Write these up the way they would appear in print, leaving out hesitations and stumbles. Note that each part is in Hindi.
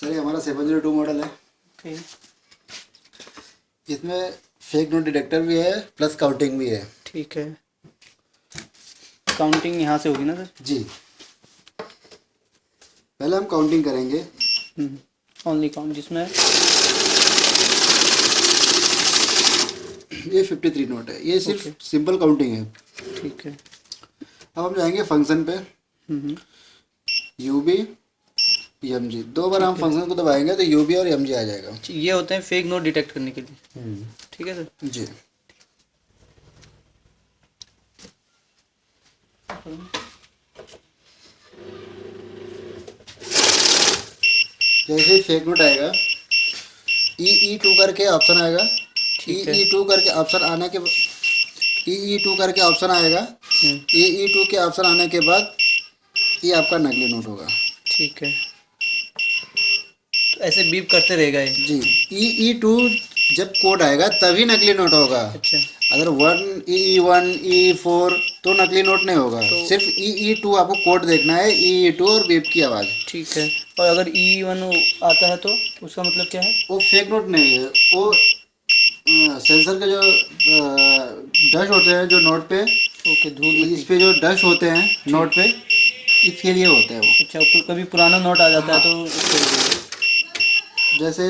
सर ये हमारा 702 मॉडल है। ओके। इसमें फेक नोट डिटेक्टर भी है प्लस काउंटिंग भी है। ठीक है। काउंटिंग यहाँ से होगी ना सर? जी, पहले हम काउंटिंग करेंगे। ओनली काउंट जिसमें ये 53 नोट है, ये ओके। सिर्फ सिंपल काउंटिंग है। ठीक है। अब हम जाएंगे फंक्शन पे, यूबी एमजी, दो बार हम ठीक है। फंक्शन को दबाएंगे तो यूबी और एमजी आ जाएगा। ये होते हैं फेक नोट डिटेक्ट करने के लिए। ठीक है सर। जी, जैसे फेक नोट आएगा ई टू करके ऑप्शन आएगा। ठीक है। ई टू करके ऑप्शन आने के ई टू करके ऑप्शन आएगा। ई टू के ऑप्शन आने के बाद ये आपका नकली नोट होगा। ठीक है। तो ऐसे बीप करते रहेगा ये? जी, ई टू जब कोड आएगा तभी नकली नोट होगा। अच्छा। अगर वन ई फोर तो नकली नोट नहीं होगा। तो सिर्फ ई टू आपको कोड देखना है, ई टू और बीप की आवाज़। ठीक है। और अगर E1 आता है तो उसका मतलब क्या है? वो फेक नोट नहीं है, वो सेंसर के जो डस्ट होते हैं जो नोट पे, ओके, धूल इस मिट्टी। पे जो डस्ट होते हैं नोट पे, इसके लिए होते हैं वो। अच्छा, कभी पुराना नोट आ जाता है हाँ। तो उसको रुकेगा। जैसे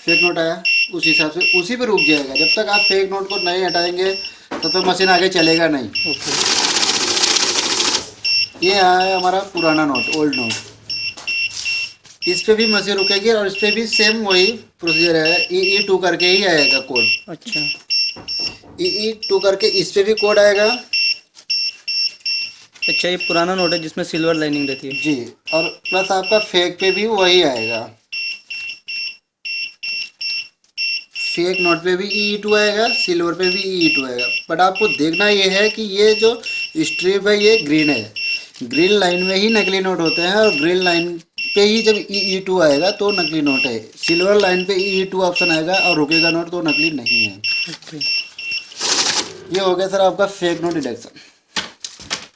फेक नोट आया उस हिसाब से उसी पे रुक जाएगा। जब तक आप फेक नोट को नहीं हटाएंगे तब तक मशीन आगे चलेगा नहीं। ओके। ये है हमारा पुराना नोट, ओल्ड नोट। इस पे भी मशीन रुकेगी और इस पे भी सेम वही प्रोसीजर है। ई टू करके ही आएगा कोड। अच्छा। ई टू करके इस पे भी कोड आएगा। अच्छा, ये पुराना नोट है जिसमें सिल्वर लाइनिंग रहती है। जी, और प्लस आपका फेक पे भी वही आएगा। फेक नोट पे भी ई टू आएगा, सिल्वर पे भी ई टू आएगा। बट आपको देखना ये है कि ये जो स्ट्रिप है ये ग्रीन है। ग्रीन लाइन में ही नकली नोट होते हैं और ग्रीन लाइन पे ही जब ई टू आएगा तो नकली नोट है। सिल्वर लाइन पे ई टू ऑप्शन आएगा और रुकेगा नोट तो नकली नहीं है। ओके। ये हो गया सर आपका फेक नोट डिटेक्शन।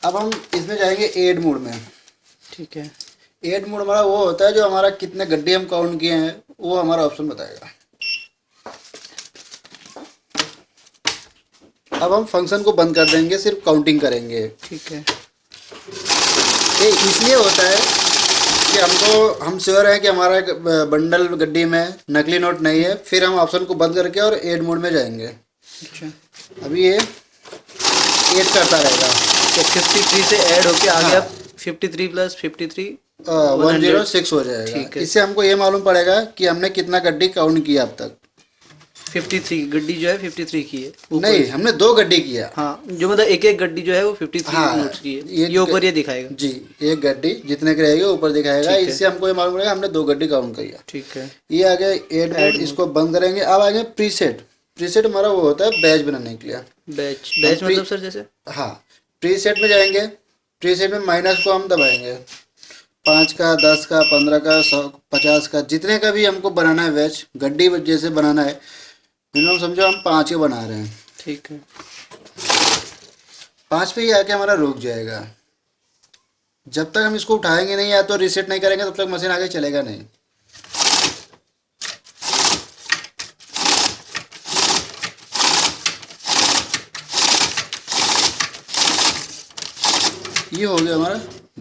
अब हम इसमें जाएंगे एड मोड में। ठीक है। एड मोड हमारा वो होता है जो हमारा कितने गड्ढे हम काउंट किए हैं वो हमारा ऑप्शन बताएगा। अब हम फंक्शन को बंद कर देंगे, सिर्फ काउंटिंग करेंगे। ठीक है। ये इसलिए होता है कि हम श्योर है कि हमारा बंडल गड्डी में नकली नोट नहीं है। फिर हम ऑप्शन को बंद करके और एड मोड में जाएंगे। अच्छा, अभी ये एड करता रहेगा। तो 53 से ऐड होके आ हाँ। गया 53 प्लस 53 106 हो जाएगा। ठीक है। इससे हमको ये मालूम पड़ेगा कि हमने कितना गड्डी काउंट किया अब तक। 53 गड्डी जो है 53 की है ऊपर। नहीं, हमने 2 गड्डी किया। हाँ, जो मतलब एक एक गड्डी जो है वो 53 हाँ, नोट्स की है। ये ऊपर ये दिखाएगा। जी, एक गड्डी जितने की रहेगी ऊपर दिखाएगा। ठीक है। इससे हमको ये मालूम पड़ेगा हमने 2 गड्डी काउंट किया। ठीक है। ये आ गया एड मोड, इसको बंद करेंगे। अब आ गया प्रीसेट। प्रीसेट हमारा वो होता है बैच बनाने के लिए। बैच बैच हम मतलब सर जैसे? हाँ, प्रीसेट में जाएंगे। प्रीसेट में माइनस को हम दबाएंगे। 5 का, 10 का, 15 का, 100, 50 का, जितने का भी हमको बनाना है बैच, गड्डी जैसे बनाना है। मिनिमम समझो हम 5 के बना रहे हैं। ठीक है। 5 पे ही आके हमारा रुक जाएगा। जब तक हम इसको उठाएंगे नहीं या तो रीसेट नहीं करेंगे तब तक मशीन आगे चलेगा नहीं। ये हो गया हमारा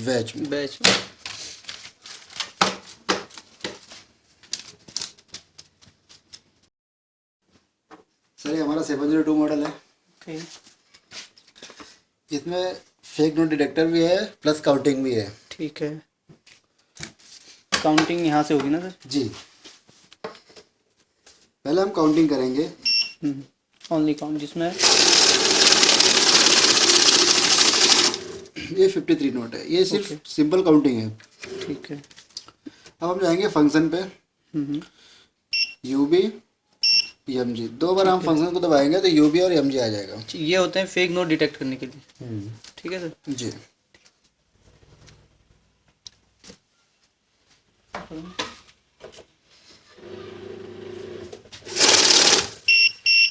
बैच में। बैच। सर ये हमारा 702 मॉडल है। ओके। इसमें फेक नोट डिटेक्टर भी है प्लस काउंटिंग भी है। ठीक है। काउंटिंग यहाँ से होगी ना सर? जी, पहले हम काउंटिंग करेंगे। ओनली काउंट जिसमें ये 53 नोट है, ये सिर्फ ओके। सिंपल काउंटिंग है। ठीक है। अब हम जाएंगे फंक्शन पे, यूबी एमजी, दो बार हम फंक्शन को दबाएंगे तो यूबी और एमजी आ जाएगा। ये होते हैं फेक नोट डिटेक्ट करने के लिए। ठीक है सर। जी,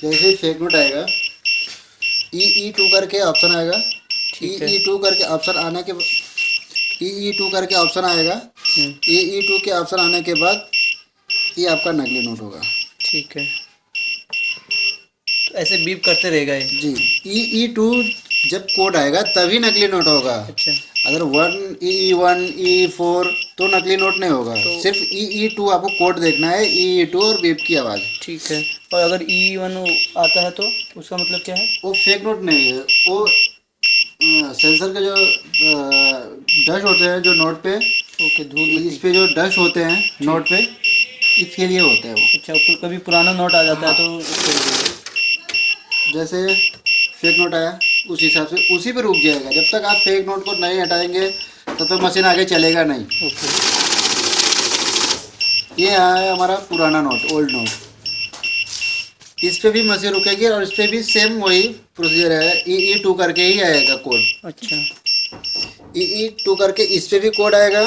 जैसे ही फेक नोट आएगा ई टू करके ऑप्शन आएगा। ठीक है। ई टू करके ऑप्शन आने के ई टू करके ऑप्शन आएगा। E2 के ऑप्शन आने के बाद ये आपका नकली नोट होगा। ठीक है, तो ऐसे बीप करते रहेगा ये। जी, E2 जब कोड आएगा तभी नकली नोट होगा। अच्छा, अगर 1 E4 तो नकली नोट नहीं होगा। तो सिर्फ E2 आपको कोड देखना है, E2 और बीप की आवाज़। ठीक है। और अगर E1 आता है तो उसका मतलब क्या है? वो फेक नोट नहीं है, वो सेंसर के जो डस्ट होते हैं जो नोट पे, ओके, धूल इस मिट्टी। पे जो डस्ट होते हैं नोट पे, इसके लिए होते हैं वो। अच्छा, कभी पुराना नोट आ जाता है हाँ, तो उसके लिए। जैसे फेक नोट आया उस हिसाब से उसी पे रुक जाएगा। जब तक आप फेक नोट को नहीं हटाएंगे तब तक मशीन आगे चलेगा नहीं। ओके, ये है हमारा पुराना नोट, ओल्ड नोट। इस पे भी मशीन रुकेगी और इस पे भी सेम वही प्रोसीजर है। E2 करके ही आएगा कोड। अच्छा, E2 करके इस पे भी कोड आएगा।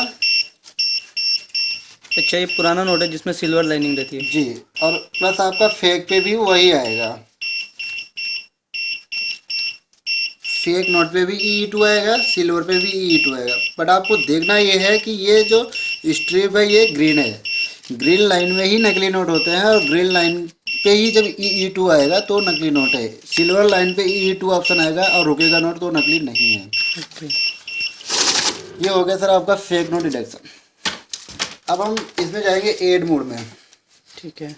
अच्छा, ये पुराना नोट है जिसमें सिल्वर लाइनिंग रहती है। जी, और प्लस आपका फेक पे भी वही आएगा। फेक नोट पे भी E2 आएगा, सिल्वर पे भी E2 आएगा। बट आपको देखना ये है कि ये जो स्ट्रिप है ये ग्रीन है। ग्रीन लाइन में ही नकली नोट होते हैं और ग्रीन लाइन पे ही जब E2 आएगा तो नकली नोट है। सिल्वर लाइन पे E2 ऑप्शन आएगा और रुकेगा नोट तो नकली नहीं है। ओके, ये हो गया सर आपका फेक नोट डिटेक्शन। अब हम इसमें जाएंगे एड मोड में। ठीक है,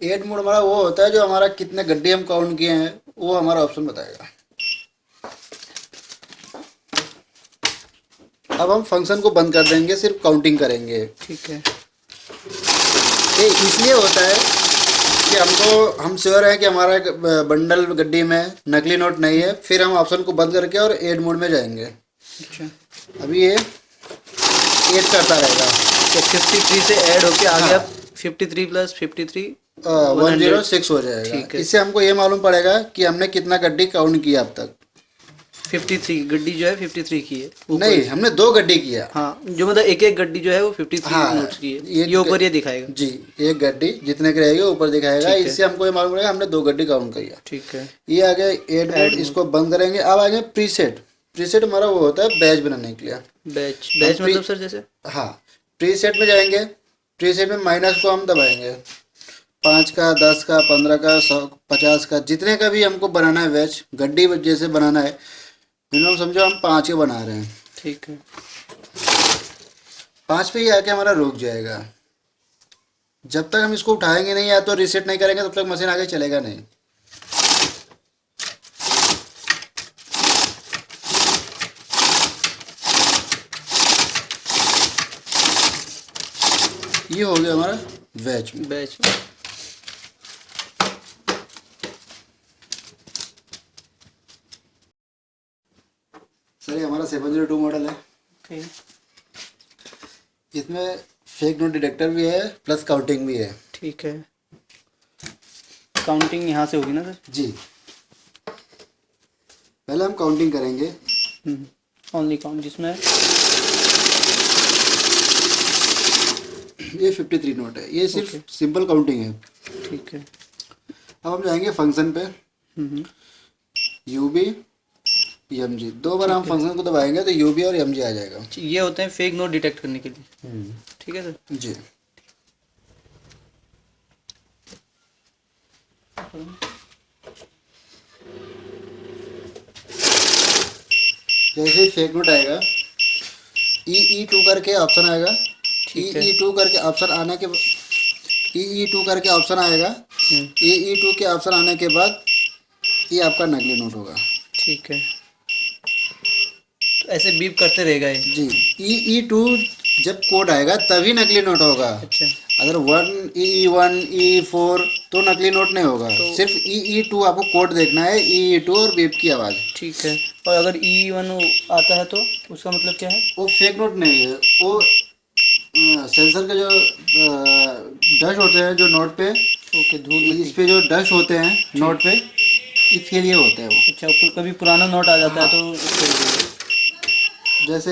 एड मोड हमारा वो होता है जो हमारा कितने गड्ढे हम काउंट किए हैं वो हमारा ऑप्शन बताएगा। अब हम फंक्शन को बंद कर देंगे, सिर्फ काउंटिंग करेंगे। ठीक है, ये इसलिए होता है कि हम श्योर है कि हमारा बंडल गड्डी में नकली नोट नहीं है। फिर हम ऑप्शन को बंद करके और एड मोड में जाएंगे। अच्छा। अभी ये एड करता रहेगा। तो 53 से ऐड होके आ हाँ। गया 53 प्लस 53 106 हो जाएगा। ठीक है। इससे हमको ये मालूम पड़ेगा कि हमने कितना गड्डी काउंट किया अब तक। 53 गड्डी जो है 53 की है ऊपर। नहीं, हमने 2 गड्डी किया। हाँ, जो मतलब एक एक गड्डी जो है वो 53 हाँ, नोट्स की है। ये ऊपर ये दिखाएगा। जी, एक गड्डी जितने की रहेगी ऊपर दिखाएगा। ठीक है। इससे हमको ये मालूम पड़ेगा हमने 2 गड्डी काउंट किया। ठीक है, ये आ गया एड मोड, इसको बंद करेंगे। अब आगे प्रीसेट। प्रीसेट हमारा वो होता है बैच बनाने के लिए। बैच बैच मतलब सर जैसे? हाँ, प्रीसेट में जाएंगे। प्रीसेट में माइनस को हम दबाएंगे। 5 का, 10 का, 15 का, 100, 50 का, जितने का भी हमको बनाना है बैच, गड्डी जैसे बनाना है। मिनिमम समझो हम 5 के बना रहे हैं। ठीक है, 5 पे ही आके हमारा रुक जाएगा। जब तक हम इसको उठाएंगे नहीं या तो रीसेट नहीं करेंगे तब तक मशीन आगे चलेगा नहीं। ये हो गया हमारा बैच। बैच। सर ये हमारा 702 मॉडल है। ओके, इसमें फेक नोट डिटेक्टर भी है प्लस काउंटिंग भी है। ठीक है। काउंटिंग यहाँ से होगी ना सर? जी, पहले हम काउंटिंग करेंगे। ओनली काउंट जिसमें ये 53 नोट है, ये सिर्फ Okay. सिंपल काउंटिंग है। ठीक है। अब हम जाएंगे फंक्शन पे। UB MG 2 बार हम फंक्शन को दबाएंगे तो UB और MG आ जाएगा। ये होते हैं फेक नोट डिटेक्ट करने के लिए। ठीक है सर। जी, जैसे फेक नोट आएगा E2 करके ऑप्शन आएगा। ठीक है। E2 करके ऑप्शन आने के E2 करके ऑप्शन आएगा। E2 के ऑप्शन आने के बाद ये आपका नकली नोट होगा। ठीक है, तो ऐसे बीप करते रहेगा ये। जी, E2 जब कोड आएगा तभी नकली नोट होगा। अच्छा, अगर 1 E4 तो नकली नोट नहीं होगा। तो सिर्फ E2 आपको कोड देखना है, E2 और बीप की आवाज़। ठीक है। और अगर E1 आता है तो उसका मतलब क्या है? वो फेक नोट नहीं है, वो सेंसर के जो डस्ट होते हैं जो नोट पे, ओके, धूल इस मिट्टी। पे जो डस्ट होते हैं नोट पे, इसके लिए होते हैं वो। अच्छा, कभी पुराना नोट आ जाता है तो उसके लिए। जैसे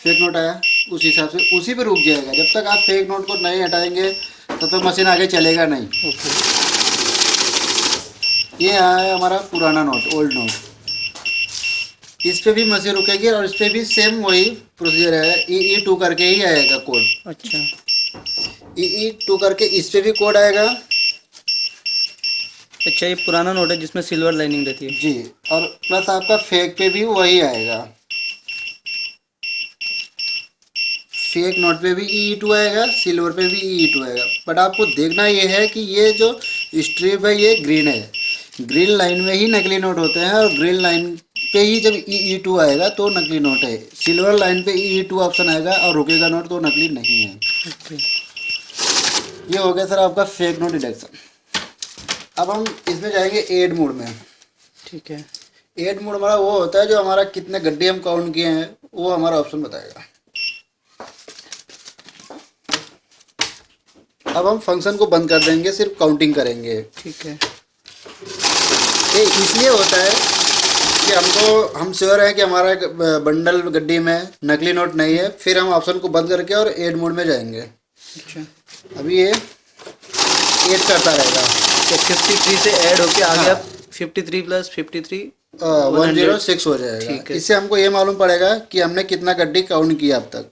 फेक नोट आया उस हिसाब से उसी पे रुक जाएगा। जब तक आप फेक नोट को नहीं हटाएंगे तब तक मशीन आगे चलेगा नहीं। ओके, ये है हमारा पुराना नोट, ओल्ड नोट। इस पे भी मशीन रुकेगी और इस पे भी सेम वही प्रोसीजर है, EE2 करके ही आएगा कोड। अच्छा। EE2 करके इस पे भी कोड आएगा। अच्छा, ये पुराना नोट है जिसमें सिल्वर लाइनिंग रहती है। जी, और प्लस आपका फेक पे भी वही आएगा। फेक नोट पे भी EE2 आएगा, सिल्वर पे भी EE2 आएगा। बट आपको देखना ये है कि ये जो स्ट्रिप है ये ग्रीन है। ग्रीन लाइन में ही नकली नोट होते हैं और ग्रीन लाइन पे ही जब EE2 आएगा तो नकली नोट है। सिल्वर लाइन पे EE2 ऑप्शन आएगा और रुकेगा नोट तो नकली नहीं है। ओके। ये हो गया सर आपका फेक नोट डिटेक्शन। अब हम इसमें जाएंगे एड मोड में। ठीक है। एड मोड हमारा वो होता है जो हमारा कितने गड्ढे हम काउंट किए हैं वो हमारा ऑप्शन बताएगा। अब हम फंक्शन को बंद कर देंगे, सिर्फ काउंटिंग करेंगे। ठीक है। ये इसलिए होता है कि हम श्योर है कि हमारा बंडल गड्डी में नकली नोट नहीं है, फिर हम ऑप्शन को बंद करके और एड मोड में जाएंगे। अच्छा। अभी ये एड करता रहेगा। 53 से ऐड होके आ गया 53 प्लस 53 106 हो जाएगा। ठीक है। इससे हमको ये मालूम पड़ेगा कि हमने कितना गड्डी काउंट किया अब तक।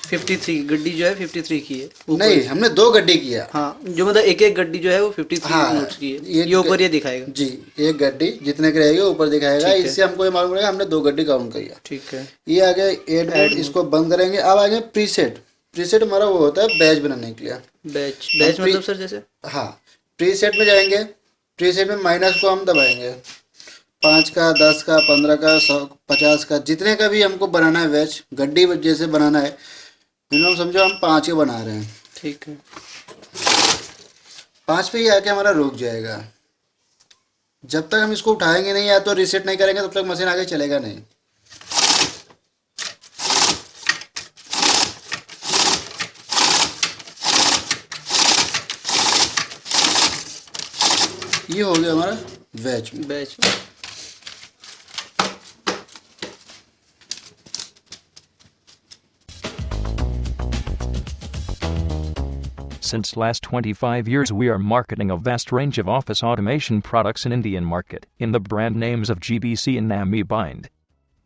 53 गड्डी जो है 53 की है। नहीं, हमने 2 गड्डी किया। हाँ, जो मतलब एक एक गड्डी जो है वो 53 हाँ, नोट्स की है। ये ऊपर ये दिखाएगा। जी, एक गड्डी जितने की रहेगी ऊपर दिखाएगा। ठीक है। इससे हमको ये मालूम पड़ेगा हमने 2 गड्डी काउंट किया। ठीक है। ये आ गया एड मोड, इसको बंद करेंगे। अब आ गया प्रीसेट। प्रीसेट हमारा वो होता है बैच बनाने के लिए। बैच मतलब सर जैसे? हाँ, प्रीसेट में जाएंगे। प्रीसेट में माइनस को हम दबाएंगे। 5 का, 10 का, 15 का, 100, 50 का, जितने का भी हमको बनाना है बैच, गड्डी जैसे बनाना है। मिनिमम समझो हम 5 के बना रहे हैं। ठीक है। 5 पे ही आके हमारा रुक जाएगा। जब तक हम इसको उठाएंगे नहीं या तो रीसेट नहीं करेंगे तब तक मशीन आगे चलेगा नहीं। ये हो गया हमारा batch. Since last 25 years we are marketing a vast range of office automation products in Indian market in the brand names of GBC and Nami Bind.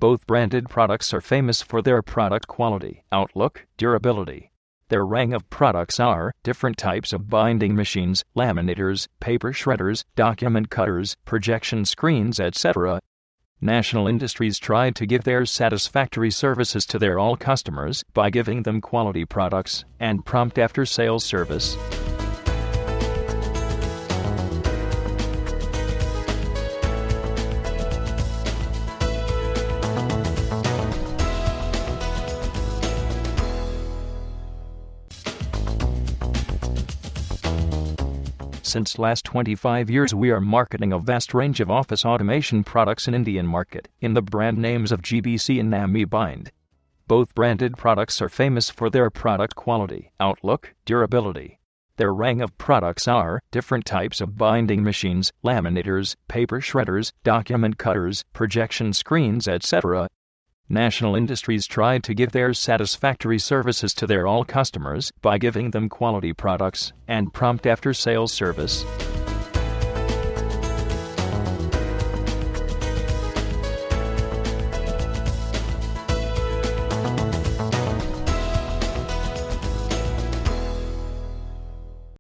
Both branded products are famous for their product quality, outlook, durability. Their range of products are different types of binding machines, laminators, paper shredders, document cutters, projection screens, etc. National Industries tried to give their satisfactory services to their all customers by giving them quality products and prompt after-sales service. Since last 25 years we are marketing a vast range of office automation products in Indian market in the brand names of GBC and Nami Bind. Both branded products are famous for their product quality, outlook, durability. Their range of products are different types of binding machines, laminators, paper shredders, document cutters, projection screens, etc. National Industries tried to give their satisfactory services to their all customers by giving them quality products and prompt after-sales service.